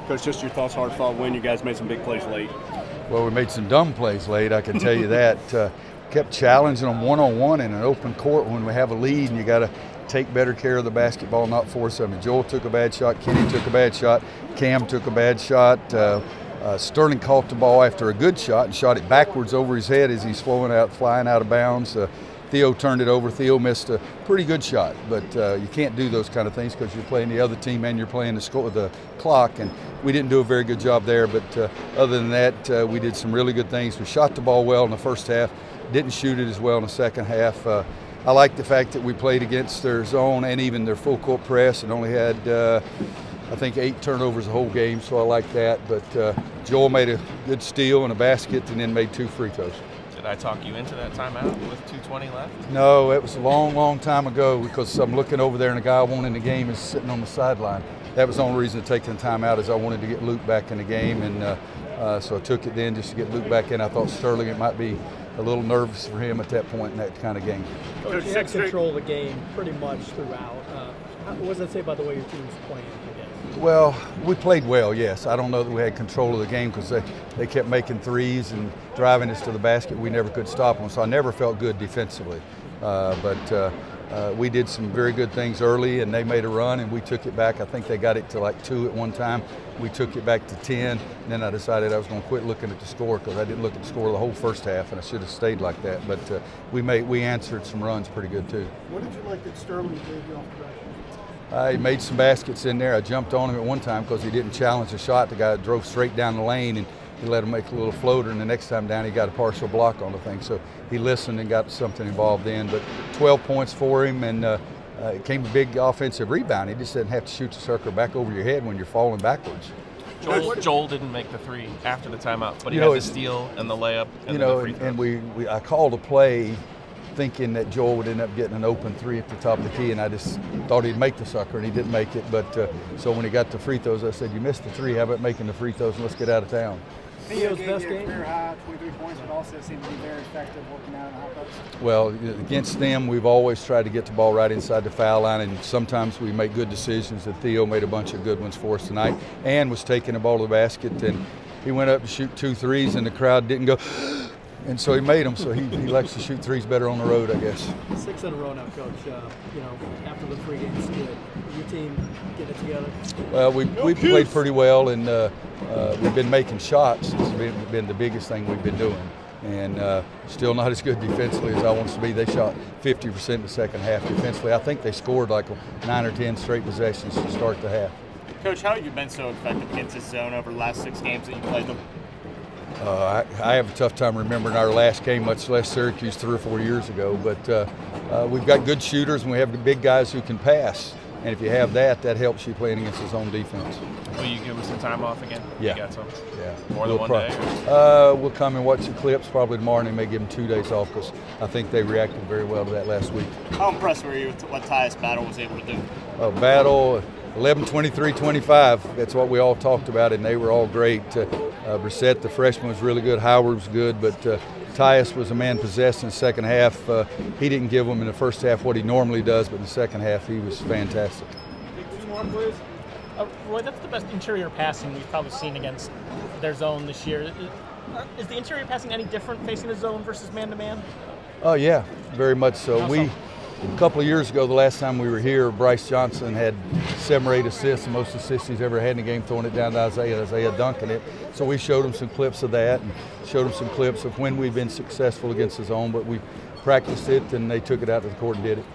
Coach, just your thoughts, hard-fought win. You guys made some big plays late. Well, we made some dumb plays late, I can tell you that. Kept challenging them one-on-one in an open court when we have a lead, and you got to take better care of the basketball, not force them. Joel took a bad shot, Kenny took a bad shot, Cam took a bad shot. Sterling caught the ball after a good shot and shot it backwards over his head as he's flying out of bounds. Theo turned it over. Theo missed a pretty good shot, but you can't do those kind of things because you're playing the other team and you're playing the clock, and we didn't do a very good job there. But other than that, we did some really good things. We shot the ball well in the first half, didn't shoot it as well in the second half. I like the fact that we played against their zone and even their full court press and only had, I think, 8 turnovers the whole game, so I like that. But Joel made a good steal and a basket and then made 2 free throws. Did I talk you into that timeout with 2:20 left? No, it was a long, long time ago because I'm looking over there and the guy I want in the game is sitting on the sideline. That was the only reason of taking the timeout is I wanted to get Luke back in the game, and so I took it then just to get Luke back in. I thought Sterling, it might be a little nervous for him at that point in that kind of game. Coach, you had control of the game pretty much throughout. What does that say about the way your team's playing again? Well, we played well, yes. I don't know that we had control of the game because they kept making threes and driving us to the basket. We never could stop them, so I never felt good defensively. But we did some very good things early, and they made a run, and we took it back. I think they got it to like 2 at one time. We took it back to 10, and then I decided I was going to quit looking at the score because I didn't look at the score the whole first half, and I should have stayed like that. But we answered some runs pretty good too. What did you like that Sterling gave you off the back? He made some baskets in there. I jumped on him at one time because he didn't challenge the shot. The guy drove straight down the lane, and he let him make a little floater, and the next time down he got a partial block on the thing. So he listened and got something involved in. But 12 points for him, and it came a big offensive rebound. He just didn't have to shoot the sucker back over your head when you're falling backwards. Joel didn't make the 3 after the timeout, but he had the steal and the layup and the free throws. And I called a play thinking that Joel would end up getting an open 3 at the top of the key, and I just thought he'd make the sucker, and he didn't make it. But so when he got the free throws, I said, "You missed the 3. How about making the free throws and let's get out of town?" Theo's best game, career high, 23 points, but also seemed to be very effective working out in the hot post. Well, against them, we've always tried to get the ball right inside the foul line, and sometimes we make good decisions. And Theo made a bunch of good ones for us tonight, and was taking the ball to the basket, and he went up to shoot 2 threes, and the crowd didn't go. And so he made them, so he likes to shoot threes better on the road, I guess. 6 in a row now, Coach. After the 3 games, good. Your team get it together? Well, we played pretty well, and we've been making shots. It's been the biggest thing we've been doing. And still not as good defensively as I want us to be. They shot 50% in the second half defensively. I think they scored like 9 or 10 straight possessions to start the half. Coach, how have you been so effective against this zone over the last 6 games that you played them? I have a tough time remembering our last game, much less Syracuse 3 or 4 years ago. But we've got good shooters, and we have big guys who can pass. And if you have that, that helps you playing against his own defense. Will you give him some time off again? Yeah. You got some? Yeah. More than one day? We'll come and watch the clips probably tomorrow, and they may give them 2 days off because I think they reacted very well to that last week. How impressed were you with what Tyus Battle was able to do? Battle, 11, 23, 25. That's what we all talked about, and they were all great. Brissett, the freshman, was really good. Howard was good, but Tyus was a man possessed in the second half. He didn't give them in the first half what he normally does, but in the second half he was fantastic. Roy, that's the best interior passing we've probably seen against their zone this year. Is the interior passing any different facing the zone versus man-to-man? Oh, yeah, very much so. A couple of years ago, the last time we were here, Bryce Johnson had 7 or 8 assists, the most assists he's ever had in a game, throwing it down to Isaiah dunking it. So we showed him some clips of that and showed him some clips of when we've been successful against the zone, but we practiced it and they took it out to the court and did it.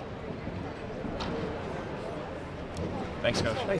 Thanks, Coach.